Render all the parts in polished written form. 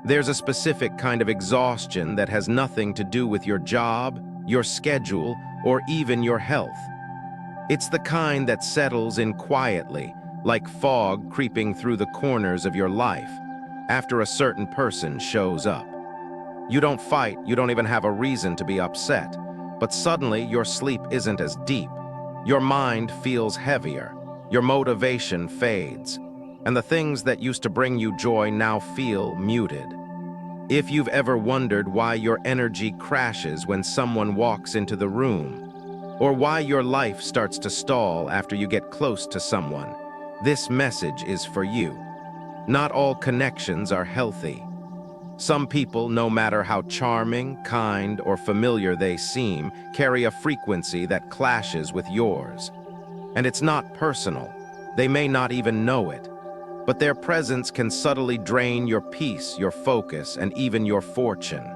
There's a specific kind of exhaustion that has nothing to do with your job, your schedule, or even your health. It's the kind that settles in quietly, like fog creeping through the corners of your life, after a certain person shows up. You don't fight, you don't even have a reason to be upset, but suddenly your sleep isn't as deep. Your mind feels heavier, your motivation fades, and the things that used to bring you joy now feel muted. If you've ever wondered why your energy crashes when someone walks into the room, or why your life starts to stall after you get close to someone, this message is for you. Not all connections are healthy. Some people, no matter how charming, kind, or familiar they seem, carry a frequency that clashes with yours. And it's not personal. They may not even know it. But their presence can subtly drain your peace, your focus, and even your fortune.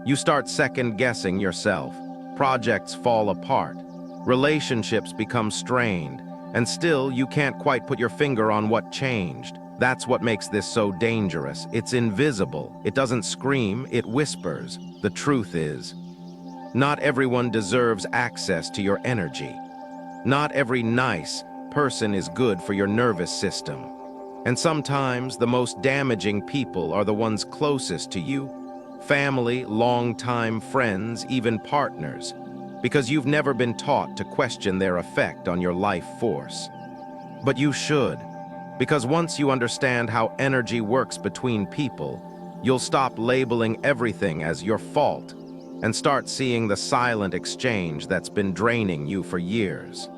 You start second-guessing yourself. Projects fall apart. Relationships become strained. And still, you can't quite put your finger on what changed. That's what makes this so dangerous. It's invisible. It doesn't scream, it whispers. The truth is, not everyone deserves access to your energy. Not every nice person is good for your nervous system. And sometimes the most damaging people are the ones closest to you. Family, longtime friends, even partners. Because you've never been taught to question their effect on your life force. But you should. Because once you understand how energy works between people, you'll stop labeling everything as your fault and start seeing the silent exchange that's been draining you for years.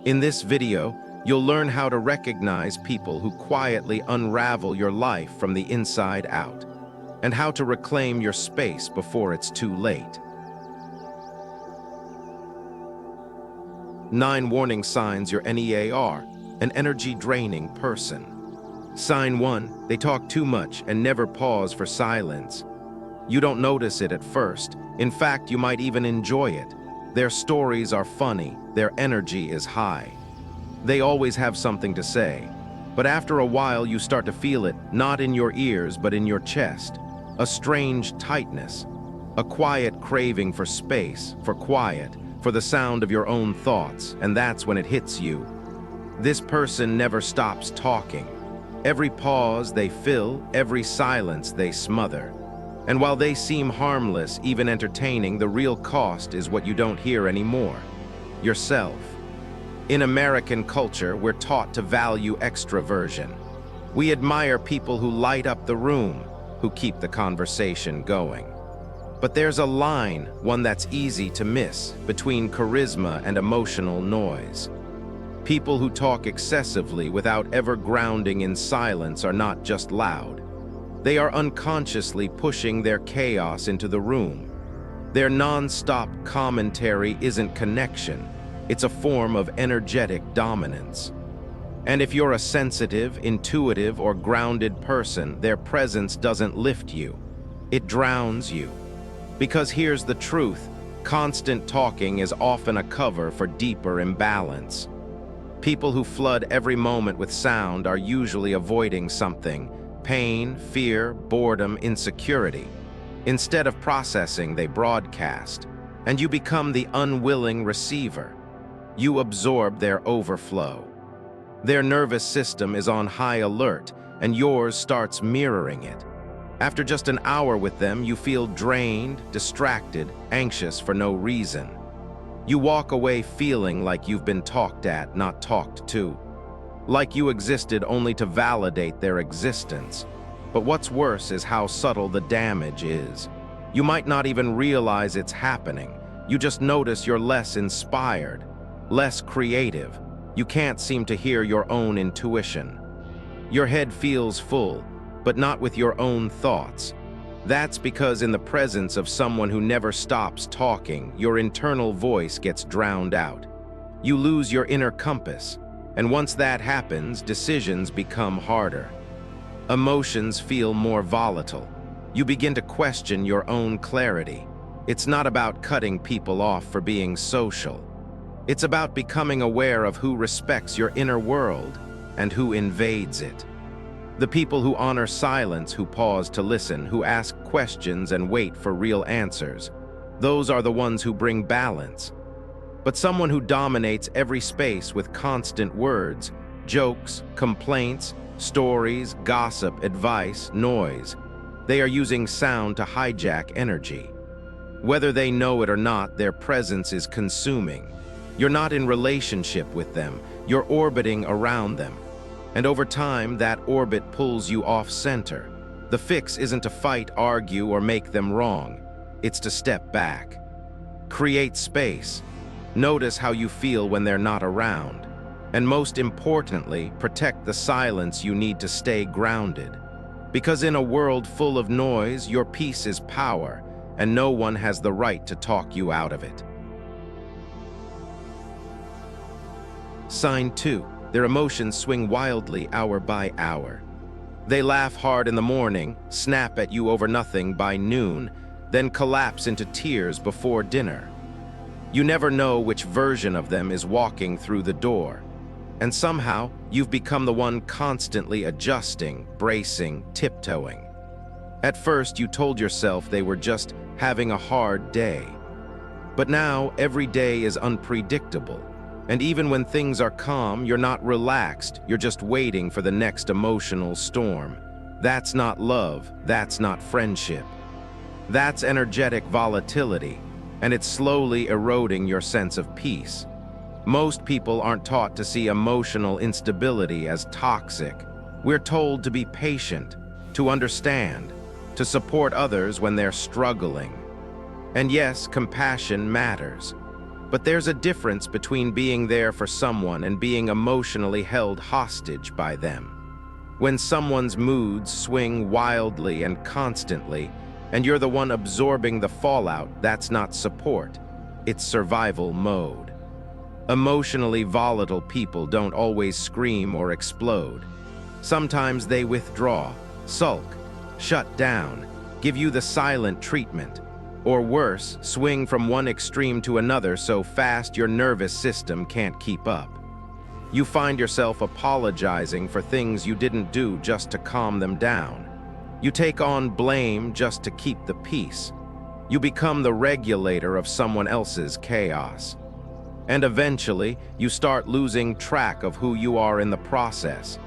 In this video, you'll learn how to recognize people who quietly unravel your life from the inside out, and how to reclaim your space before it's too late. 9 warning signs you're NEAR, an energy-draining person. Sign 1, they talk too much and never pause for silence. You don't notice it at first. In fact, you might even enjoy it. Their stories are funny, their energy is high. They always have something to say. But after a while, you start to feel it, not in your ears, but in your chest. A strange tightness. A quiet craving for space, for quiet, for the sound of your own thoughts, and that's when it hits you. This person never stops talking. Every pause they fill, every silence they smother. And while they seem harmless, even entertaining, the real cost is what you don't hear anymore. Yourself. In American culture, we're taught to value extroversion. We admire people who light up the room, who keep the conversation going. But there's a line, one that's easy to miss, between charisma and emotional noise. People who talk excessively without ever grounding in silence are not just loud. They are unconsciously pushing their chaos into the room. Their non-stop commentary isn't connection. It's a form of energetic dominance. And if you're a sensitive, intuitive, or grounded person, their presence doesn't lift you. It drowns you. Because here's the truth, constant talking is often a cover for deeper imbalance. People who flood every moment with sound are usually avoiding something: pain, fear, boredom, insecurity. Instead of processing, they broadcast. And you become the unwilling receiver. You absorb their overflow. Their nervous system is on high alert, and yours starts mirroring it. After just an hour with them, you feel drained, distracted, anxious for no reason. You walk away feeling like you've been talked at, not talked to. Like you existed only to validate their existence. But what's worse is how subtle the damage is. You might not even realize it's happening. You just notice you're less inspired, less creative. You can't seem to hear your own intuition. Your head feels full, but not with your own thoughts. That's because in the presence of someone who never stops talking, your internal voice gets drowned out. You lose your inner compass, and once that happens, decisions become harder. Emotions feel more volatile. You begin to question your own clarity. It's not about cutting people off for being social. It's about becoming aware of who respects your inner world and who invades it. The people who honor silence, who pause to listen, who ask questions and wait for real answers. Those are the ones who bring balance. But someone who dominates every space with constant words, jokes, complaints, stories, gossip, advice, noise. They are using sound to hijack energy. Whether they know it or not, their presence is consuming. You're not in relationship with them, you're orbiting around them. And over time, that orbit pulls you off center. The fix isn't to fight, argue, or make them wrong. It's to step back. Create space. Notice how you feel when they're not around. And most importantly, protect the silence you need to stay grounded. Because in a world full of noise, your peace is power, and no one has the right to talk you out of it. Sign 2. Their emotions swing wildly hour by hour. They laugh hard in the morning, snap at you over nothing by noon, then collapse into tears before dinner. You never know which version of them is walking through the door. And somehow, you've become the one constantly adjusting, bracing, tiptoeing. At first, you told yourself they were just having a hard day. But now, every day is unpredictable. And even when things are calm, you're not relaxed, you're just waiting for the next emotional storm. That's not love, that's not friendship. That's energetic volatility, and it's slowly eroding your sense of peace. Most people aren't taught to see emotional instability as toxic. We're told to be patient, to understand, to support others when they're struggling. And yes, compassion matters. But there's a difference between being there for someone and being emotionally held hostage by them. When someone's moods swing wildly and constantly, and you're the one absorbing the fallout, that's not support, it's survival mode. Emotionally volatile people don't always scream or explode. Sometimes they withdraw, sulk, shut down, give you the silent treatment. Or worse, swing from one extreme to another so fast your nervous system can't keep up. You find yourself apologizing for things you didn't do just to calm them down. You take on blame just to keep the peace. You become the regulator of someone else's chaos. And eventually, you start losing track of who you are in the process.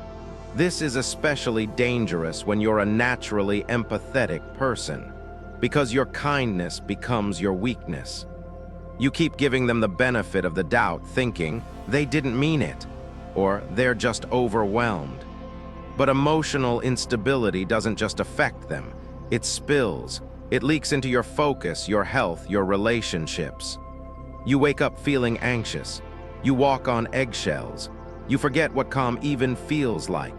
This is especially dangerous when you're a naturally empathetic person, because your kindness becomes your weakness. You keep giving them the benefit of the doubt, thinking they didn't mean it, or they're just overwhelmed. But emotional instability doesn't just affect them, it spills. It leaks into your focus, your health, your relationships. You wake up feeling anxious. You walk on eggshells. You forget what calm even feels like.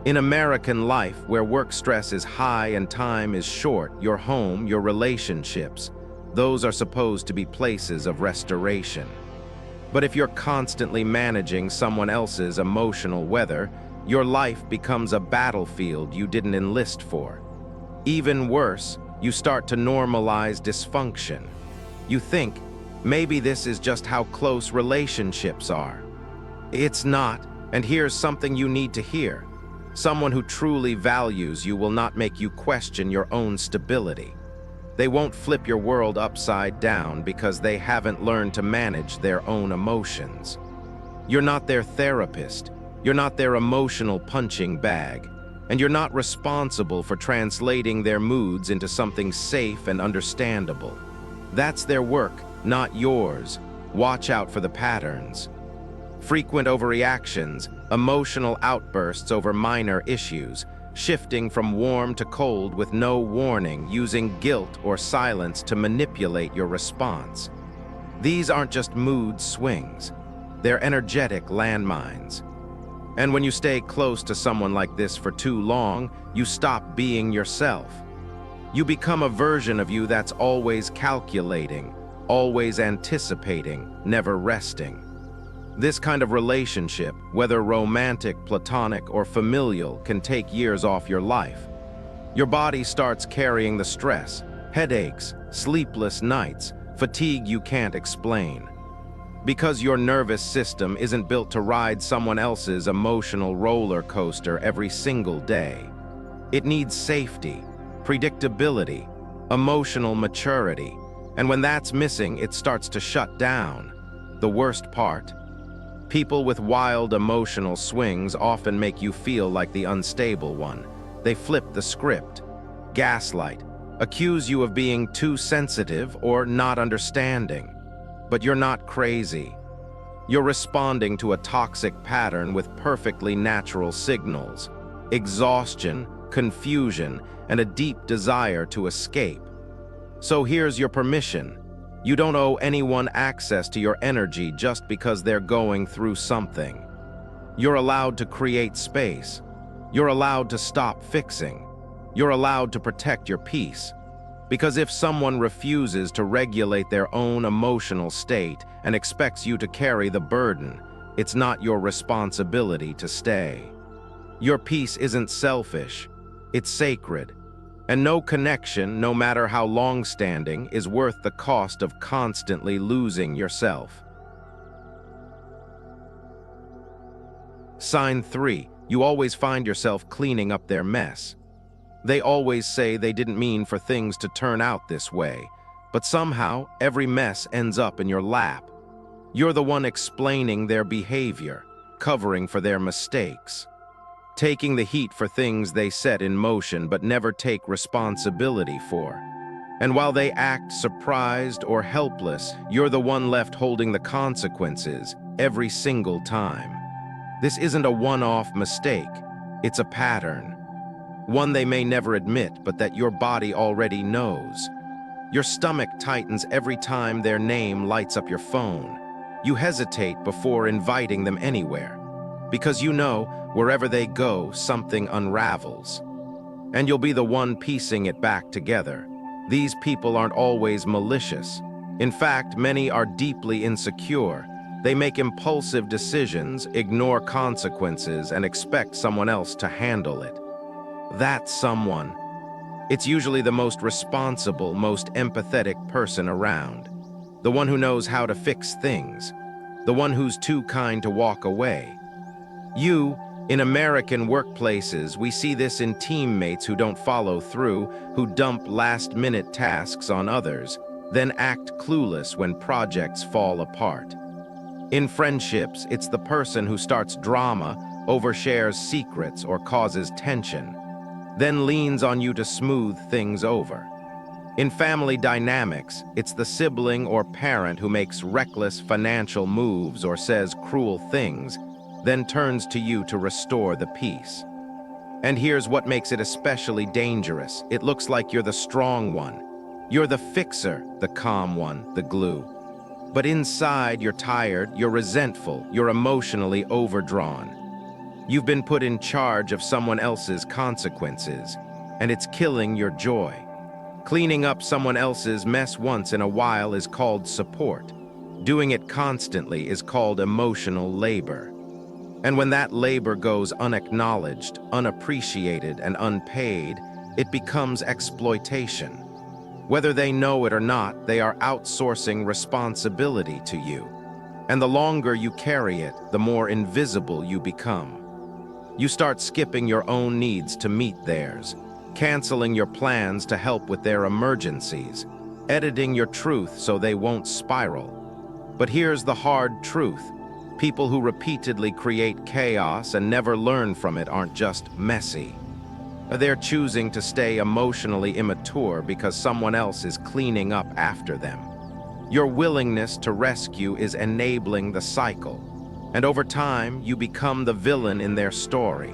In American life, where work stress is high and time is short, your home, your relationships, those are supposed to be places of restoration. But if you're constantly managing someone else's emotional weather, your life becomes a battlefield you didn't enlist for. Even worse, you start to normalize dysfunction. You think, maybe this is just how close relationships are. It's not, and here's something you need to hear. Someone who truly values you will not make you question your own stability. They won't flip your world upside down because they haven't learned to manage their own emotions. You're not their therapist. You're not their emotional punching bag. And you're not responsible for translating their moods into something safe and understandable. That's their work, not yours. Watch out for the patterns. Frequent overreactions, emotional outbursts over minor issues, shifting from warm to cold with no warning, using guilt or silence to manipulate your response. These aren't just mood swings, they're energetic landmines. And when you stay close to someone like this for too long, you stop being yourself. You become a version of you that's always calculating, always anticipating, never resting. This kind of relationship, whether romantic, platonic, or familial, can take years off your life. Your body starts carrying the stress, headaches, sleepless nights, fatigue you can't explain. Because your nervous system isn't built to ride someone else's emotional roller coaster every single day. It needs safety, predictability, emotional maturity, and when that's missing, it starts to shut down. The worst part? People with wild emotional swings often make you feel like the unstable one. They flip the script, gaslight, accuse you of being too sensitive or not understanding. But you're not crazy. You're responding to a toxic pattern with perfectly natural signals: exhaustion, confusion, and a deep desire to escape. So here's your permission. You don't owe anyone access to your energy just because they're going through something. You're allowed to create space. You're allowed to stop fixing. You're allowed to protect your peace. Because if someone refuses to regulate their own emotional state and expects you to carry the burden, it's not your responsibility to stay. Your peace isn't selfish, it's sacred. And no connection, no matter how long-standing, is worth the cost of constantly losing yourself. Sign 3. You always find yourself cleaning up their mess. They always say they didn't mean for things to turn out this way, but somehow every mess ends up in your lap. You're the one explaining their behavior, covering for their mistakes, taking the heat for things they set in motion but never take responsibility for. And while they act surprised or helpless, you're the one left holding the consequences every single time. This isn't a one-off mistake, it's a pattern. One they may never admit, but that your body already knows. Your stomach tightens every time their name lights up your phone. You hesitate before inviting them anywhere, because you know, wherever they go, something unravels. And you'll be the one piecing it back together. These people aren't always malicious. In fact, many are deeply insecure. They make impulsive decisions, ignore consequences, and expect someone else to handle it. That someone. It's usually the most responsible, most empathetic person around. The one who knows how to fix things. The one who's too kind to walk away. In American workplaces, we see this in teammates who don't follow through, who dump last-minute tasks on others, then act clueless when projects fall apart. In friendships, it's the person who starts drama, overshares secrets, or causes tension, then leans on you to smooth things over. In family dynamics, it's the sibling or parent who makes reckless financial moves or says cruel things, then turns to you to restore the peace. And here's what makes it especially dangerous. It looks like you're the strong one. You're the fixer, the calm one, the glue. But inside, you're tired, you're resentful, you're emotionally overdrawn. You've been put in charge of someone else's consequences, and it's killing your joy. Cleaning up someone else's mess once in a while is called support. Doing it constantly is called emotional labor. And when that labor goes unacknowledged, unappreciated, and unpaid, it becomes exploitation. Whether they know it or not, they are outsourcing responsibility to you. And the longer you carry it, the more invisible you become. You start skipping your own needs to meet theirs, canceling your plans to help with their emergencies, editing your truth so they won't spiral. But here's the hard truth. People who repeatedly create chaos and never learn from it aren't just messy. They're choosing to stay emotionally immature because someone else is cleaning up after them. Your willingness to rescue is enabling the cycle. And over time, you become the villain in their story.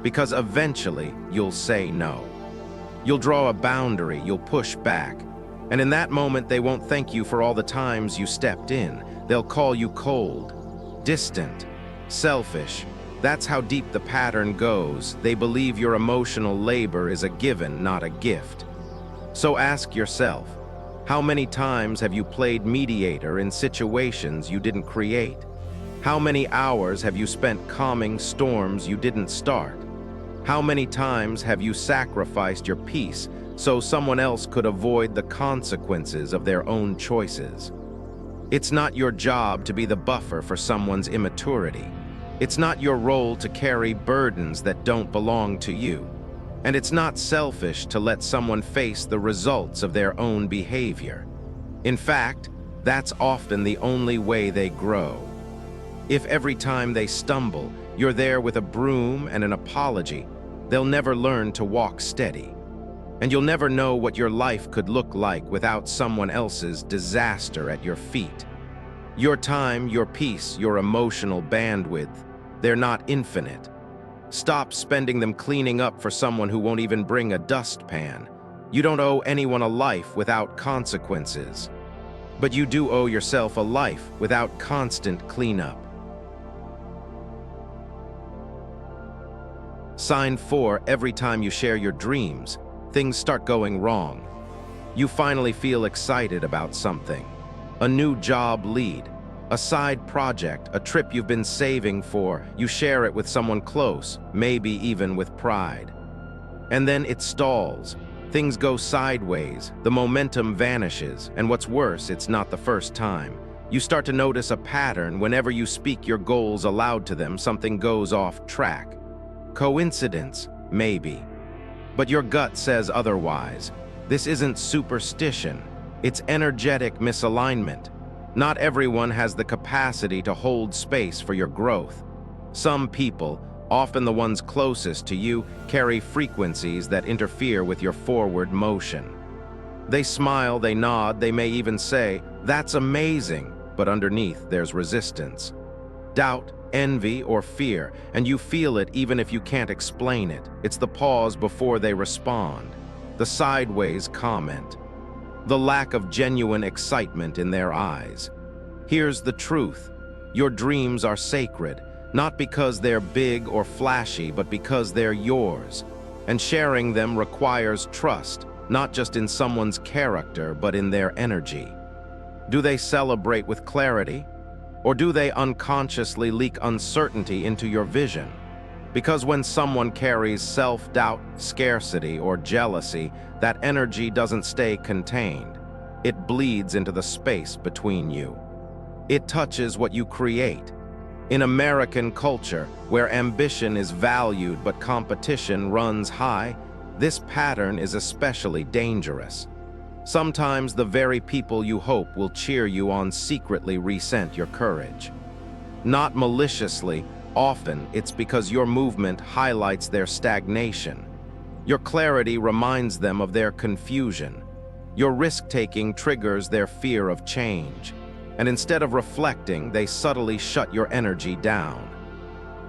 Because eventually, you'll say no. You'll draw a boundary, you'll push back. And in that moment, they won't thank you for all the times you stepped in. They'll call you cold, distant, selfish. That's how deep the pattern goes. They believe your emotional labor is a given, not a gift. So ask yourself, how many times have you played mediator in situations you didn't create? How many hours have you spent calming storms you didn't start? How many times have you sacrificed your peace so someone else could avoid the consequences of their own choices? It's not your job to be the buffer for someone's immaturity. It's not your role to carry burdens that don't belong to you. And it's not selfish to let someone face the results of their own behavior. In fact, that's often the only way they grow. If every time they stumble, you're there with a broom and an apology, they'll never learn to walk steady. And you'll never know what your life could look like without someone else's disaster at your feet. Your time, your peace, your emotional bandwidth, they're not infinite. Stop spending them cleaning up for someone who won't even bring a dustpan. You don't owe anyone a life without consequences. But you do owe yourself a life without constant cleanup. Sign 4, every time you share your dreams, things start going wrong. You finally feel excited about something. A new job lead, a side project, a trip you've been saving for. You share it with someone close, maybe even with pride. And then it stalls. Things go sideways, the momentum vanishes, and what's worse, it's not the first time. You start to notice a pattern. Whenever you speak your goals aloud to them, something goes off track. Coincidence? Maybe. But your gut says otherwise. This isn't superstition. It's energetic misalignment. Not everyone has the capacity to hold space for your growth. Some people, often the ones closest to you, carry frequencies that interfere with your forward motion. They smile, they nod, they may even say, "That's amazing," but underneath there's resistance. Doubt, envy, or fear, and you feel it even if you can't explain it. It's the pause before they respond, the sideways comment, the lack of genuine excitement in their eyes. Here's the truth. Your dreams are sacred, not because they're big or flashy, but because they're yours. And sharing them requires trust, not just in someone's character, but in their energy. Do they celebrate with clarity? Or do they unconsciously leak uncertainty into your vision? Because when someone carries self-doubt, scarcity, or jealousy, that energy doesn't stay contained. It bleeds into the space between you. It touches what you create. In American culture, where ambition is valued but competition runs high, this pattern is especially dangerous. Sometimes the very people you hope will cheer you on secretly resent your courage. Not maliciously, often it's because your movement highlights their stagnation. Your clarity reminds them of their confusion. Your risk-taking triggers their fear of change. And instead of reflecting, they subtly shut your energy down.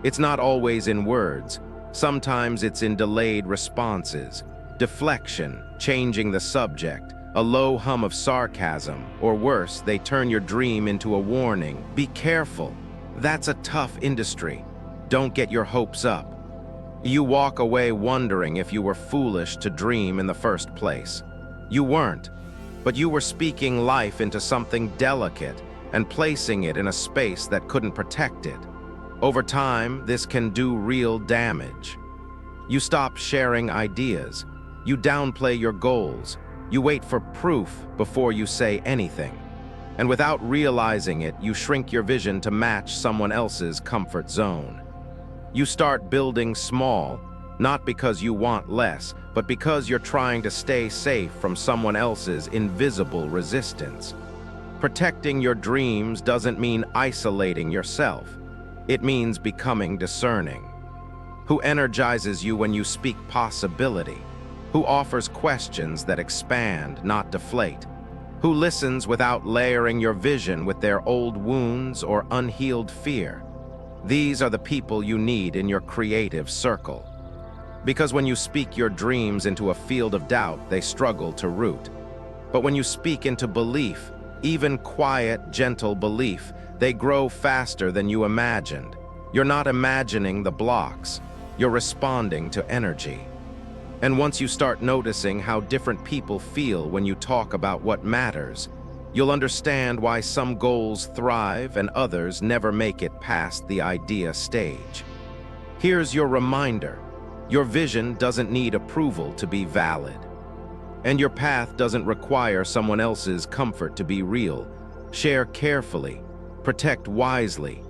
It's not always in words. Sometimes it's in delayed responses, deflection, changing the subject, a low hum of sarcasm, or worse, they turn your dream into a warning. Be careful. That's a tough industry. Don't get your hopes up. You walk away wondering if you were foolish to dream in the first place. You weren't, but you were speaking life into something delicate and placing it in a space that couldn't protect it. Over time, this can do real damage. You stop sharing ideas. You downplay your goals. You wait for proof before you say anything. And without realizing it, you shrink your vision to match someone else's comfort zone. You start building small, not because you want less, but because you're trying to stay safe from someone else's invisible resistance. Protecting your dreams doesn't mean isolating yourself. It means becoming discerning. Who energizes you when you speak possibility? Who offers questions that expand, not deflate? Who listens without layering your vision with their old wounds or unhealed fear? These are the people you need in your creative circle. Because when you speak your dreams into a field of doubt, they struggle to root. But when you speak into belief, even quiet, gentle belief, they grow faster than you imagined. You're not imagining the blocks. You're responding to energy. And once you start noticing how different people feel when you talk about what matters, you'll understand why some goals thrive and others never make it past the idea stage. Here's your reminder. Your vision doesn't need approval to be valid. And your path doesn't require someone else's comfort to be real. Share carefully. Protect wisely.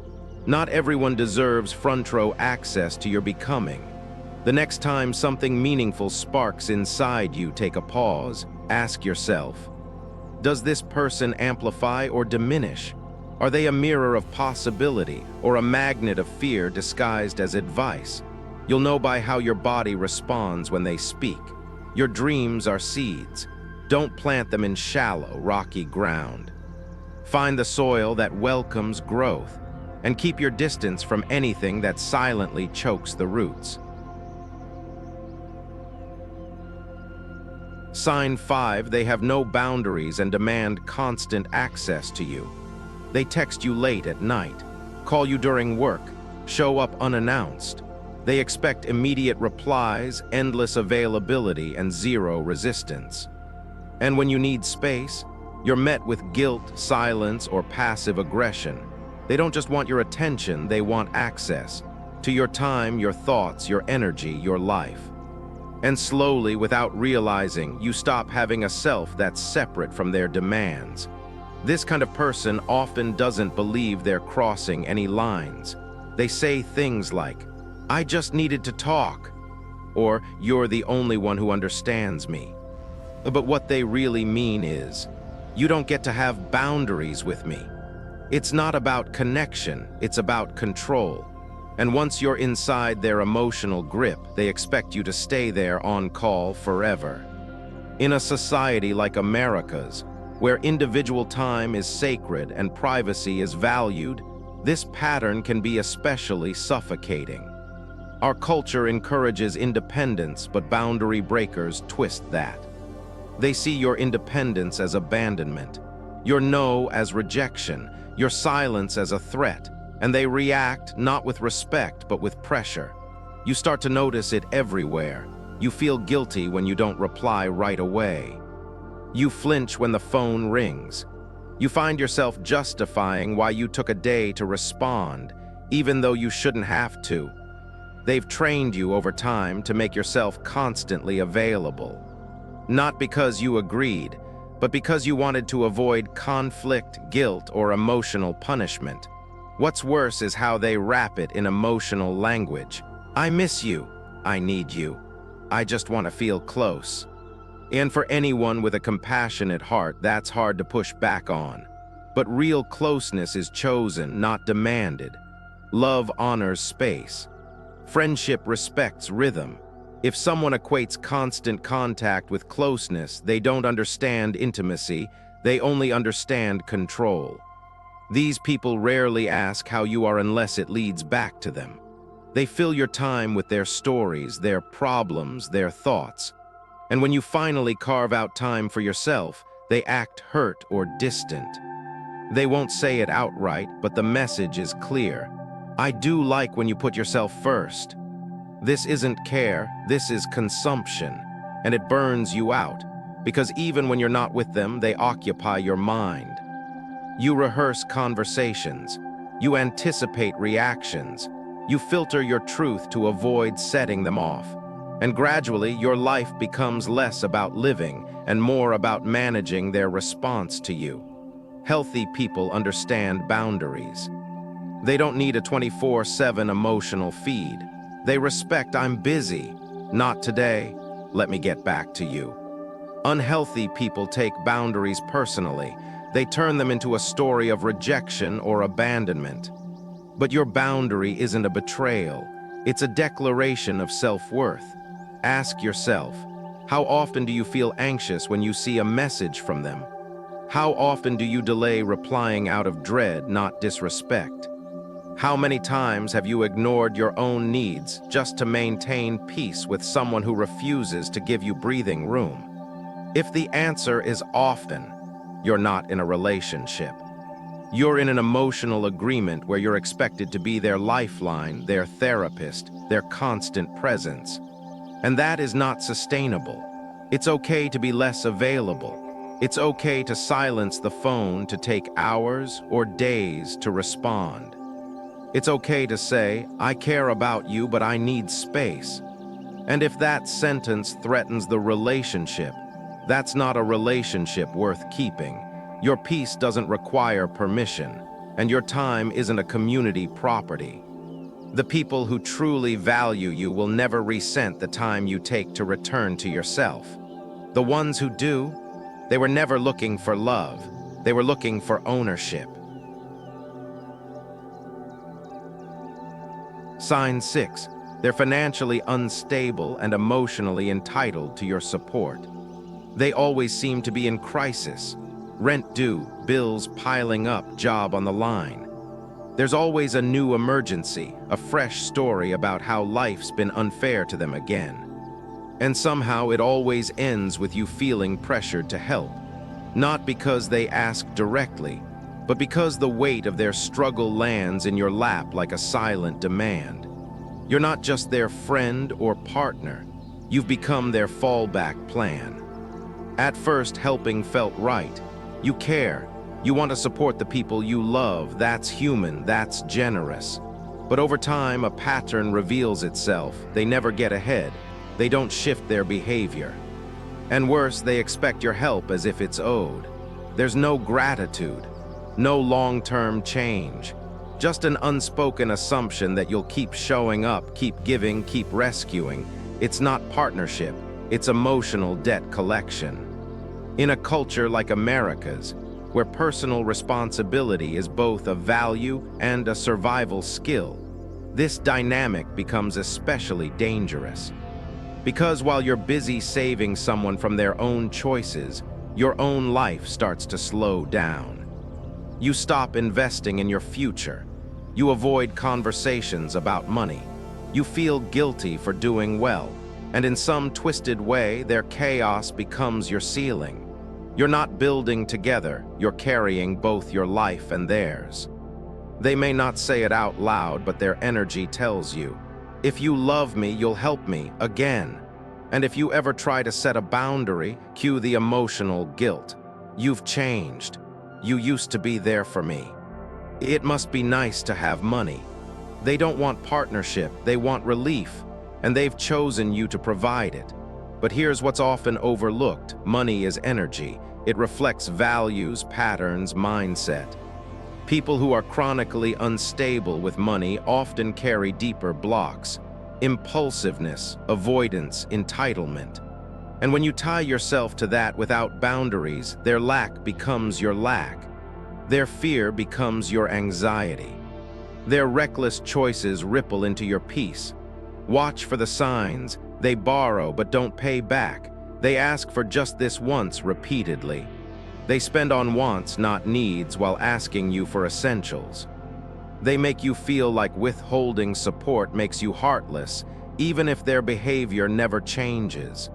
Not everyone deserves front row access to your becoming. The next time something meaningful sparks inside you, take a pause. Ask yourself, does this person amplify or diminish? Are they a mirror of possibility or a magnet of fear disguised as advice? You'll know by how your body responds when they speak. Your dreams are seeds. Don't plant them in shallow, rocky ground. Find the soil that welcomes growth, and keep your distance from anything that silently chokes the roots. Sign 5, they have no boundaries and demand constant access to you. They text you late at night, call you during work, show up unannounced. They expect immediate replies, endless availability, and zero resistance. And when you need space, you're met with guilt, silence, or passive aggression. They don't just want your attention, they want access to your time, your thoughts, your energy, your life. And slowly, without realizing, you stop having a self that's separate from their demands. This kind of person often doesn't believe they're crossing any lines. They say things like, "I just needed to talk," or "You're the only one who understands me." But what they really mean is, "You don't get to have boundaries with me." It's not about connection, it's about control. And once you're inside their emotional grip, they expect you to stay there on call forever. In a society like America's, where individual time is sacred and privacy is valued, this pattern can be especially suffocating. Our culture encourages independence, but boundary breakers twist that. They see your independence as abandonment, your no as rejection, your silence as a threat, and they react not with respect but with pressure. You start to notice it everywhere. You feel guilty when you don't reply right away. You flinch when the phone rings. You find yourself justifying why you took a day to respond, even though you shouldn't have to. They've trained you over time to make yourself constantly available. Not because you agreed, but because you wanted to avoid conflict, guilt, or emotional punishment. What's worse is how they wrap it in emotional language. "I miss you. I need you. I just want to feel close." And for anyone with a compassionate heart, that's hard to push back on. But real closeness is chosen, not demanded. Love honors space. Friendship respects rhythm. If someone equates constant contact with closeness, they don't understand intimacy, they only understand control. These people rarely ask how you are unless it leads back to them. They fill your time with their stories, their problems, their thoughts. And when you finally carve out time for yourself, they act hurt or distant. They won't say it outright, but the message is clear. "I do like when you put yourself first." This isn't care, this is consumption, and it burns you out, because even when you're not with them, they occupy your mind. You rehearse conversations. You anticipate reactions. You filter your truth to avoid setting them off. And gradually, your life becomes less about living and more about managing their response to you. Healthy people understand boundaries. They don't need a 24/7 emotional feed. They respect, "I'm busy. Not today. Let me get back to you." Unhealthy people take boundaries personally. They turn them into a story of rejection or abandonment. But your boundary isn't a betrayal. It's a declaration of self-worth. Ask yourself, how often do you feel anxious when you see a message from them? How often do you delay replying out of dread, not disrespect? How many times have you ignored your own needs just to maintain peace with someone who refuses to give you breathing room? If the answer is often, you're not in a relationship. You're in an emotional agreement where you're expected to be their lifeline, their therapist, their constant presence. And that is not sustainable. It's okay to be less available. It's okay to silence the phone, to take hours or days to respond. It's okay to say, "I care about you, but I need space." And if that sentence threatens the relationship, that's not a relationship worth keeping. Your peace doesn't require permission, and your time isn't a community property. The people who truly value you will never resent the time you take to return to yourself. The ones who do, they were never looking for love. They were looking for ownership. Sign 6. They're financially unstable and emotionally entitled to your support. They always seem to be in crisis. Rent due, bills piling up, job on the line. There's always a new emergency, a fresh story about how life's been unfair to them again. And somehow it always ends with you feeling pressured to help. Not because they ask directly, but because the weight of their struggle lands in your lap like a silent demand. You're not just their friend or partner. You've become their fallback plan. At first, helping felt right. You care. You want to support the people you love. That's human. That's generous. But over time, a pattern reveals itself. They never get ahead. They don't shift their behavior. And worse, they expect your help as if it's owed. There's no gratitude, no long-term change. Just an unspoken assumption that you'll keep showing up, keep giving, keep rescuing. It's not partnership. It's emotional debt collection. In a culture like America's, where personal responsibility is both a value and a survival skill, this dynamic becomes especially dangerous. Because while you're busy saving someone from their own choices, your own life starts to slow down. You stop investing in your future. You avoid conversations about money. You feel guilty for doing well, and in some twisted way, their chaos becomes your ceiling. You're not building together, you're carrying both your life and theirs. They may not say it out loud, but their energy tells you, if you love me, you'll help me again. And if you ever try to set a boundary, cue the emotional guilt. You've changed. You used to be there for me. It must be nice to have money. They don't want partnership, they want relief, and they've chosen you to provide it. But here's what's often overlooked. Money is energy. It reflects values, patterns, mindset. People who are chronically unstable with money often carry deeper blocks: impulsiveness, avoidance, entitlement. And when you tie yourself to that without boundaries, their lack becomes your lack. Their fear becomes your anxiety. Their reckless choices ripple into your peace. Watch for the signs. They borrow but don't pay back. They ask for just this once repeatedly. They spend on wants, not needs, while asking you for essentials. They make you feel like withholding support makes you heartless, even if their behavior never changes.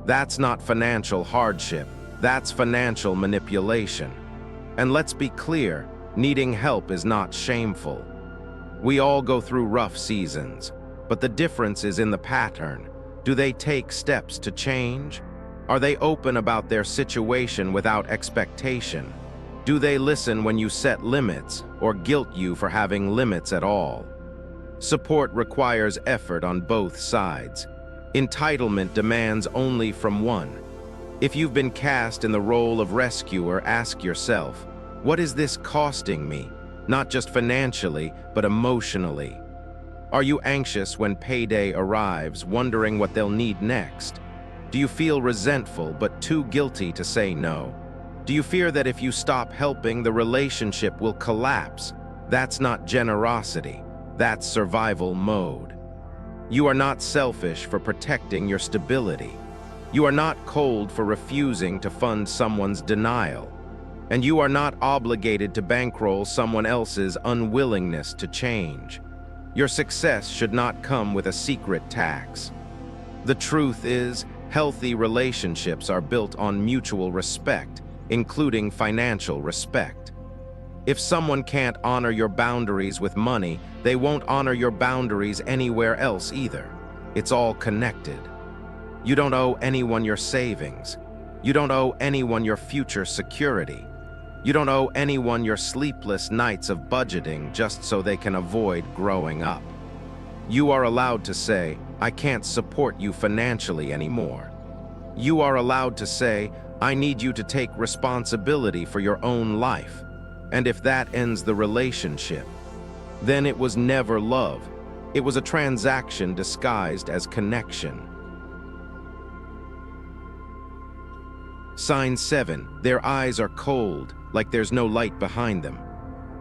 That's not financial hardship. That's financial manipulation. And let's be clear, needing help is not shameful. We all go through rough seasons, but the difference is in the pattern. Do they take steps to change? Are they open about their situation without expectation? Do they listen when you set limits or guilt you for having limits at all? Support requires effort on both sides. Entitlement demands only from one. If you've been cast in the role of rescuer, ask yourself, what is this costing me? Not just financially, but emotionally. Are you anxious when payday arrives, wondering what they'll need next? Do you feel resentful but too guilty to say no? Do you fear that if you stop helping, the relationship will collapse? That's not generosity. That's survival mode. You are not selfish for protecting your stability. You are not cold for refusing to fund someone's denial. And you are not obligated to bankroll someone else's unwillingness to change. Your success should not come with a secret tax. The truth is, healthy relationships are built on mutual respect, including financial respect. If someone can't honor your boundaries with money, they won't honor your boundaries anywhere else either. It's all connected. You don't owe anyone your savings. You don't owe anyone your future security. You don't owe anyone your sleepless nights of budgeting just so they can avoid growing up. You are allowed to say, I can't support you financially anymore. You are allowed to say, I need you to take responsibility for your own life. And if that ends the relationship, then it was never love. It was a transaction disguised as connection. Sign 7. Their eyes are cold, like there's no light behind them.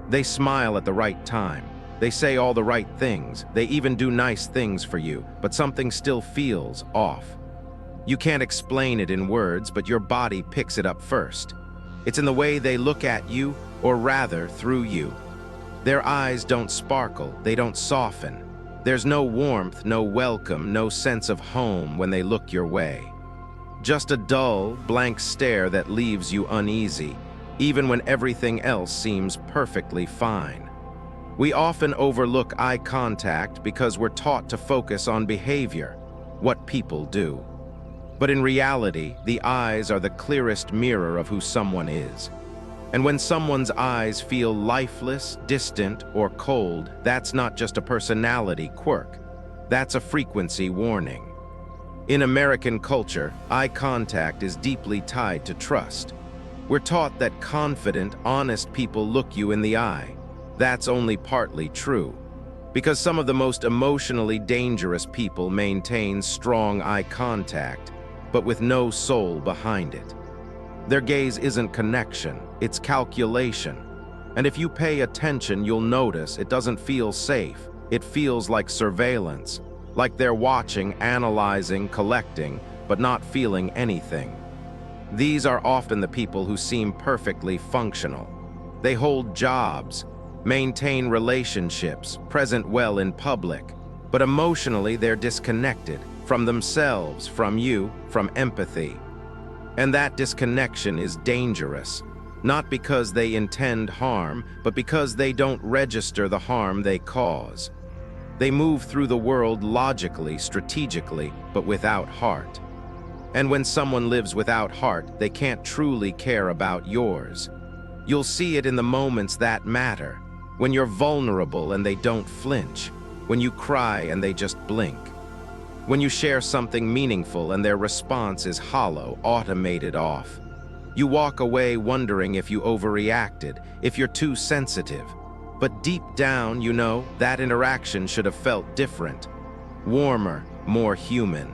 They smile at the right time. They say all the right things. They even do nice things for you, but something still feels off. You can't explain it in words, but your body picks it up first. It's in the way they look at you, or rather, through you. Their eyes don't sparkle, they don't soften. There's no warmth, no welcome, no sense of home when they look your way. Just a dull, blank stare that leaves you uneasy, even when everything else seems perfectly fine. We often overlook eye contact because we're taught to focus on behavior, what people do. But in reality, the eyes are the clearest mirror of who someone is. And when someone's eyes feel lifeless, distant, or cold, that's not just a personality quirk. That's a frequency warning. In American culture, eye contact is deeply tied to trust. We're taught that confident, honest people look you in the eye. That's only partly true, because some of the most emotionally dangerous people maintain strong eye contact, but with no soul behind it. Their gaze isn't connection, it's calculation. And if you pay attention, you'll notice it doesn't feel safe. It feels like surveillance, like they're watching, analyzing, collecting, but not feeling anything. These are often the people who seem perfectly functional. They hold jobs, maintain relationships, present well in public, but emotionally they're disconnected from themselves, from you, from empathy. And that disconnection is dangerous, not because they intend harm, but because they don't register the harm they cause. They move through the world logically, strategically, but without heart. And when someone lives without heart, they can't truly care about yours. You'll see it in the moments that matter, when you're vulnerable and they don't flinch, when you cry and they just blink, when you share something meaningful and their response is hollow, automated off. You walk away wondering if you overreacted, if you're too sensitive. But deep down, you know, that interaction should have felt different, warmer, more human.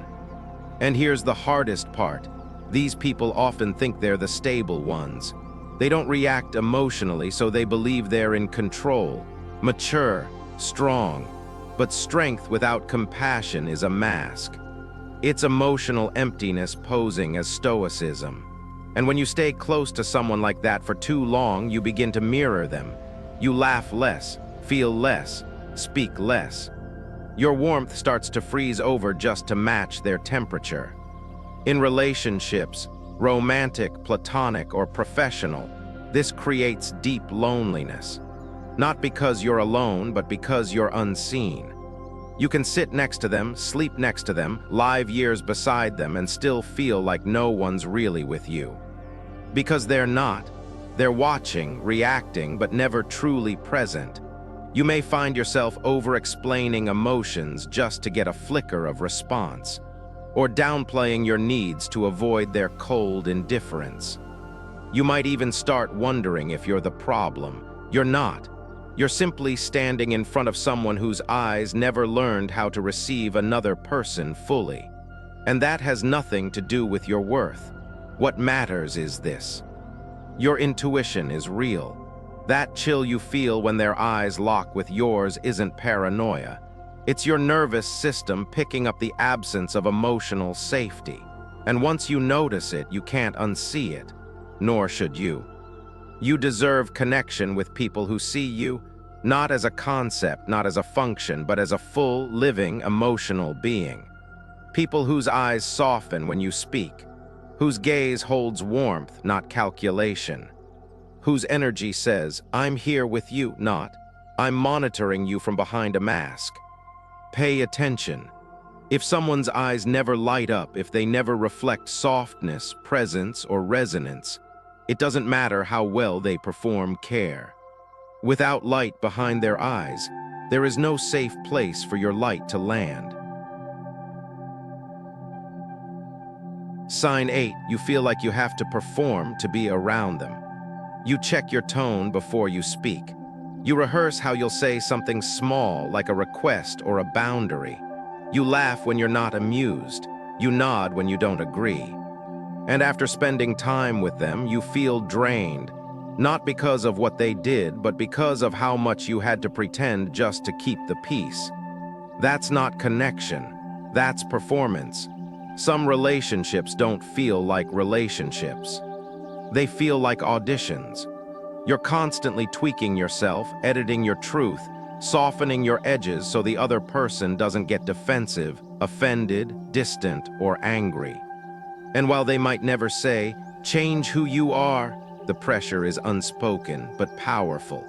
And here's the hardest part. These people often think they're the stable ones. They don't react emotionally, so they believe they're in control, mature, strong. But strength without compassion is a mask. It's emotional emptiness posing as stoicism. And when you stay close to someone like that for too long, you begin to mirror them. You laugh less, feel less, speak less. Your warmth starts to freeze over just to match their temperature. In relationships, romantic, platonic, or professional, this creates deep loneliness. Not because you're alone, but because you're unseen. You can sit next to them, sleep next to them, live years beside them, and still feel like no one's really with you. Because they're not. They're watching, reacting, but never truly present. You may find yourself over-explaining emotions just to get a flicker of response, or downplaying your needs to avoid their cold indifference. You might even start wondering if you're the problem. You're not. You're simply standing in front of someone whose eyes never learned how to receive another person fully. And that has nothing to do with your worth. What matters is this. Your intuition is real. That chill you feel when their eyes lock with yours isn't paranoia. It's your nervous system picking up the absence of emotional safety. And once you notice it, you can't unsee it, nor should you. You deserve connection with people who see you, not as a concept, not as a function, but as a full, living, emotional being. People whose eyes soften when you speak, whose gaze holds warmth, not calculation, whose energy says, "I'm here with you," not, "I'm monitoring you from behind a mask." Pay attention. If someone's eyes never light up, if they never reflect softness, presence, or resonance, it doesn't matter how well they perform care. Without light behind their eyes, there is no safe place for your light to land. Sign 8, you feel like you have to perform to be around them. You check your tone before you speak. You rehearse how you'll say something small, like a request or a boundary. You laugh when you're not amused. You nod when you don't agree. And after spending time with them, you feel drained, not because of what they did, but because of how much you had to pretend just to keep the peace. That's not connection. That's performance. Some relationships don't feel like relationships. They feel like auditions. You're constantly tweaking yourself, editing your truth, softening your edges so the other person doesn't get defensive, offended, distant, or angry. And while they might never say, "Change who you are," the pressure is unspoken but powerful.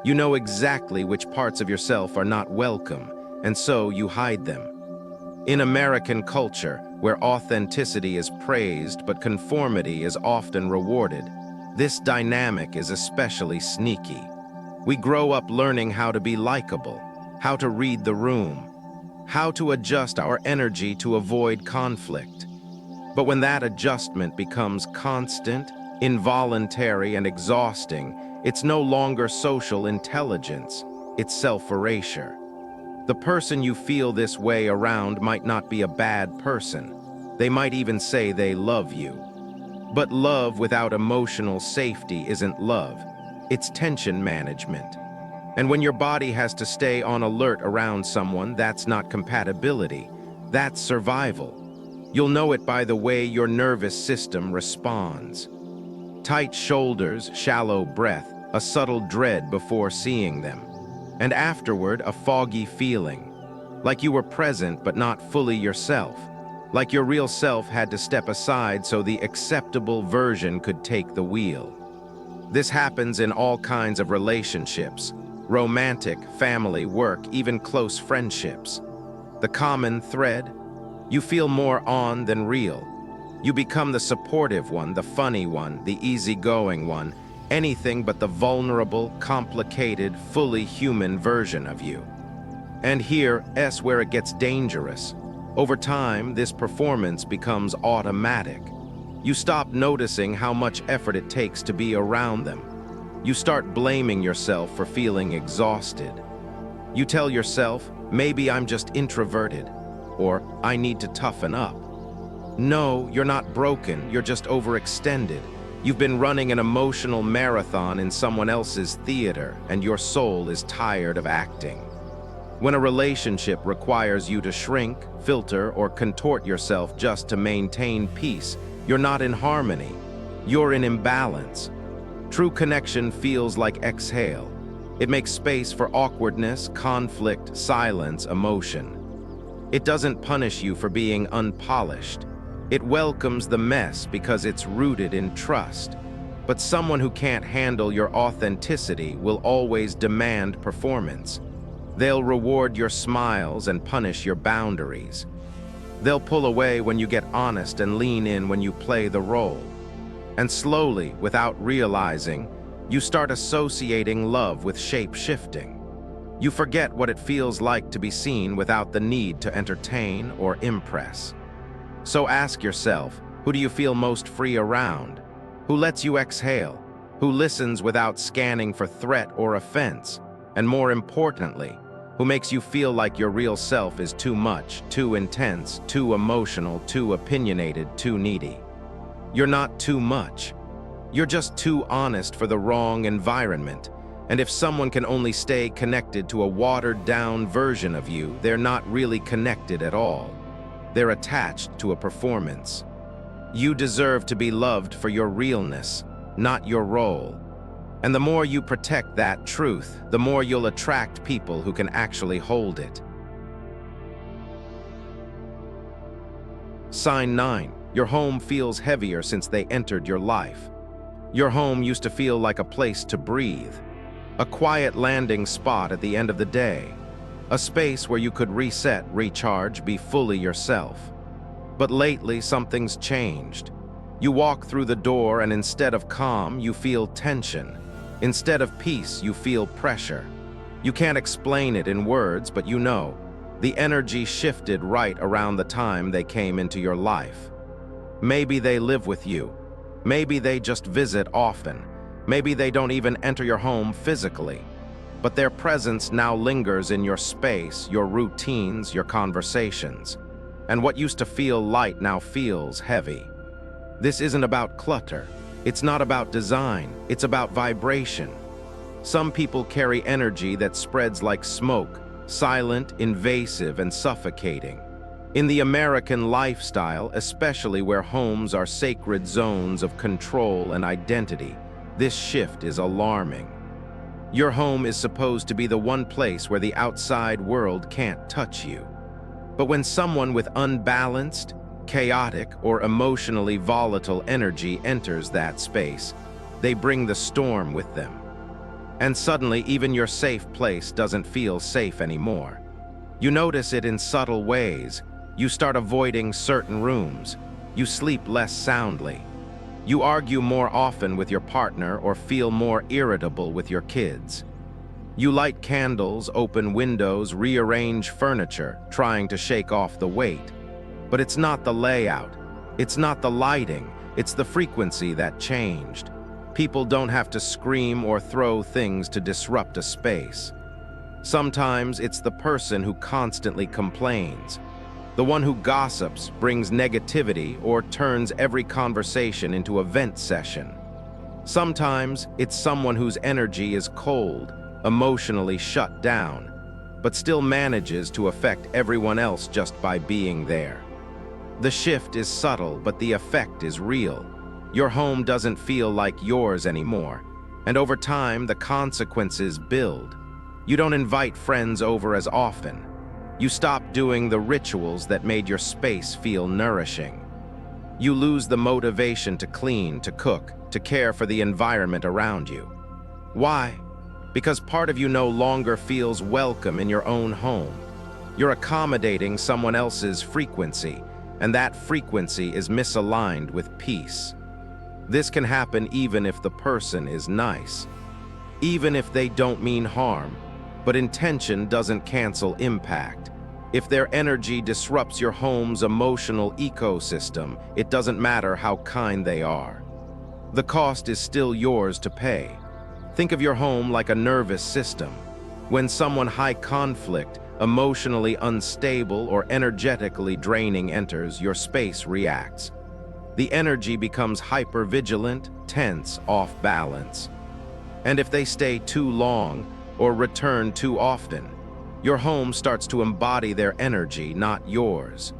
You know exactly which parts of yourself are not welcome, and so you hide them. In American culture, where authenticity is praised but conformity is often rewarded, this dynamic is especially sneaky. We grow up learning how to be likable, how to read the room, how to adjust our energy to avoid conflict. But when that adjustment becomes constant, involuntary, and exhausting, it's no longer social intelligence, it's self-erasure. The person you feel this way around might not be a bad person. They might even say they love you. But love without emotional safety isn't love. It's tension management. And when your body has to stay on alert around someone, that's not compatibility. That's survival. You'll know it by the way your nervous system responds. Tight shoulders, shallow breath, a subtle dread before seeing them. And afterward, a foggy feeling. Like you were present but not fully yourself. Like your real self had to step aside so the acceptable version could take the wheel. This happens in all kinds of relationships. Romantic, family, work, even close friendships. The common thread? You feel more on than real. You become the supportive one, the funny one, the easygoing one, anything but the vulnerable, complicated, fully human version of you. And here's where it gets dangerous. Over time, this performance becomes automatic. You stop noticing how much effort it takes to be around them. You start blaming yourself for feeling exhausted. You tell yourself, maybe I'm just introverted, or I need to toughen up. No, you're not broken, you're just overextended. You've been running an emotional marathon in someone else's theater, and your soul is tired of acting. When a relationship requires you to shrink, filter, or contort yourself just to maintain peace, you're not in harmony. You're in imbalance. True connection feels like exhale. It makes space for awkwardness, conflict, silence, emotion. It doesn't punish you for being unpolished. It welcomes the mess because it's rooted in trust. But someone who can't handle your authenticity will always demand performance. They'll reward your smiles and punish your boundaries. They'll pull away when you get honest and lean in when you play the role. And slowly, without realizing, you start associating love with shape-shifting. You forget what it feels like to be seen without the need to entertain or impress. So ask yourself, who do you feel most free around? Who lets you exhale? Who listens without scanning for threat or offense? And more importantly, who makes you feel like your real self is too much, too intense, too emotional, too opinionated, too needy? You're not too much. You're just too honest for the wrong environment. And if someone can only stay connected to a watered-down version of you, they're not really connected at all. They're attached to a performance. You deserve to be loved for your realness, not your role. And the more you protect that truth, the more you'll attract people who can actually hold it. Sign 9. Your home feels heavier since they entered your life. Your home used to feel like a place to breathe, a quiet landing spot at the end of the day, a space where you could reset, recharge, be fully yourself. But lately, something's changed. You walk through the door and instead of calm, you feel tension. Instead of peace, you feel pressure. You can't explain it in words, but you know. The energy shifted right around the time they came into your life. Maybe they live with you. Maybe they just visit often. Maybe they don't even enter your home physically. But their presence now lingers in your space, your routines, your conversations. And what used to feel light now feels heavy. This isn't about clutter. It's not about design. It's about vibration. Some people carry energy that spreads like smoke, silent, invasive, and suffocating. In the American lifestyle, especially where homes are sacred zones of control and identity, this shift is alarming. Your home is supposed to be the one place where the outside world can't touch you. But when someone with unbalanced, chaotic, or emotionally volatile energy enters that space, they bring the storm with them. And suddenly, even your safe place doesn't feel safe anymore. You notice it in subtle ways. You start avoiding certain rooms. You sleep less soundly. You argue more often with your partner or feel more irritable with your kids. You light candles, open windows, rearrange furniture, trying to shake off the weight. But it's not the layout. It's not the lighting. It's the frequency that changed. People don't have to scream or throw things to disrupt a space. Sometimes it's the person who constantly complains, the one who gossips, brings negativity, or turns every conversation into a vent session. Sometimes it's someone whose energy is cold, emotionally shut down, but still manages to affect everyone else just by being there. The shift is subtle, but the effect is real. Your home doesn't feel like yours anymore, and over time, the consequences build. You don't invite friends over as often. You stop doing the rituals that made your space feel nourishing. You lose the motivation to clean, to cook, to care for the environment around you. Why? Because part of you no longer feels welcome in your own home. You're accommodating someone else's frequency, and that frequency is misaligned with peace. This can happen even if the person is nice, even if they don't mean harm, but intention doesn't cancel impact. If their energy disrupts your home's emotional ecosystem, it doesn't matter how kind they are. The cost is still yours to pay. Think of your home like a nervous system. When someone high conflict, emotionally unstable, or energetically draining enters, your space reacts. The energy becomes hypervigilant, tense, off balance. And if they stay too long or return too often, your home starts to embody their energy, not yours.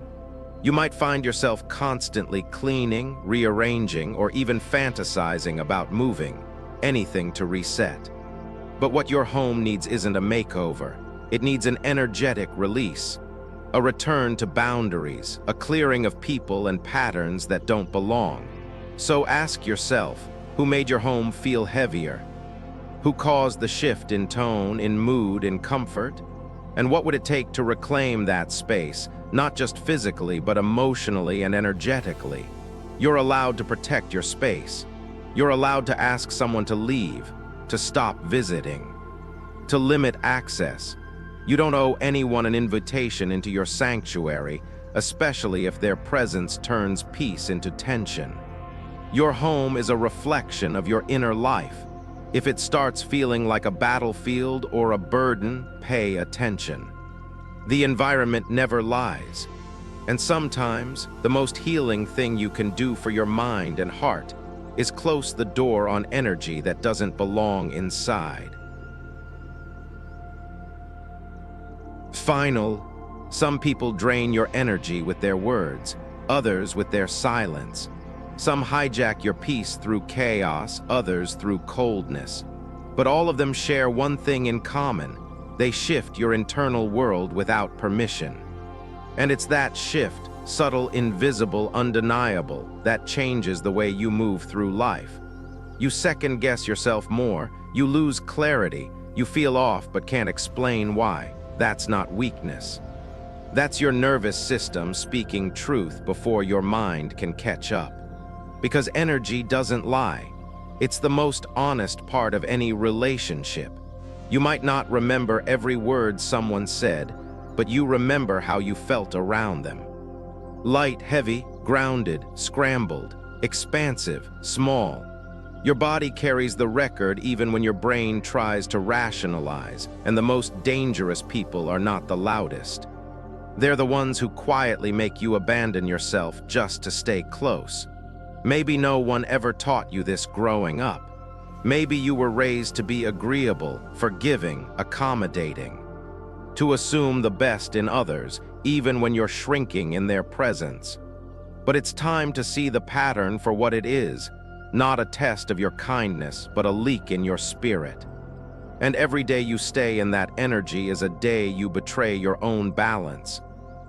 You might find yourself constantly cleaning, rearranging, or even fantasizing about moving, anything to reset. But what your home needs isn't a makeover. It needs an energetic release, a return to boundaries, a clearing of people and patterns that don't belong. So ask yourself, who made your home feel heavier? Who caused the shift in tone, in mood, in comfort? And what would it take to reclaim that space, not just physically, but emotionally and energetically? You're allowed to protect your space. You're allowed to ask someone to leave, to stop visiting, to limit access. You don't owe anyone an invitation into your sanctuary, especially if their presence turns peace into tension. Your home is a reflection of your inner life. If it starts feeling like a battlefield or a burden, pay attention. The environment never lies. And sometimes, the most healing thing you can do for your mind and heart is close the door on energy that doesn't belong inside. Final, some people drain your energy with their words, others with their silence. Some hijack your peace through chaos, others through coldness. But all of them share one thing in common. They shift your internal world without permission. And it's that shift, subtle, invisible, undeniable, that changes the way you move through life. You second-guess yourself more, you lose clarity, you feel off but can't explain why. That's not weakness. That's your nervous system speaking truth before your mind can catch up. Because energy doesn't lie. It's the most honest part of any relationship. You might not remember every word someone said, but you remember how you felt around them. Light, heavy, grounded, scrambled, expansive, small. Your body carries the record even when your brain tries to rationalize, and the most dangerous people are not the loudest. They're the ones who quietly make you abandon yourself just to stay close. Maybe no one ever taught you this growing up. Maybe you were raised to be agreeable, forgiving, accommodating, to assume the best in others, even when you're shrinking in their presence. But it's time to see the pattern for what it is, not a test of your kindness, but a leak in your spirit. And every day you stay in that energy is a day you betray your own balance.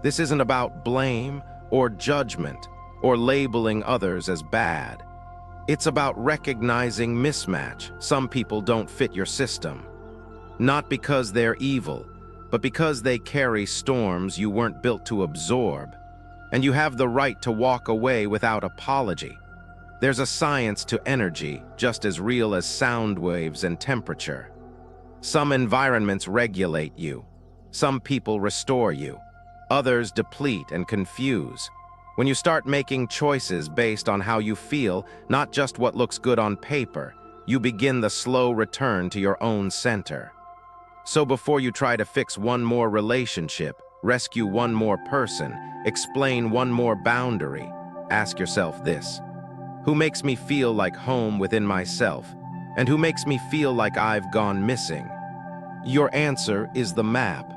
This isn't about blame or judgment or labeling others as bad. It's about recognizing mismatch. Some people don't fit your system. Not because they're evil, but because they carry storms you weren't built to absorb. And you have the right to walk away without apology. There's a science to energy, just as real as sound waves and temperature. Some environments regulate you. Some people restore you. Others deplete and confuse. When you start making choices based on how you feel, not just what looks good on paper, you begin the slow return to your own center. So before you try to fix one more relationship, rescue one more person, explain one more boundary, ask yourself this: who makes me feel like home within myself, and who makes me feel like I've gone missing? Your answer is the map.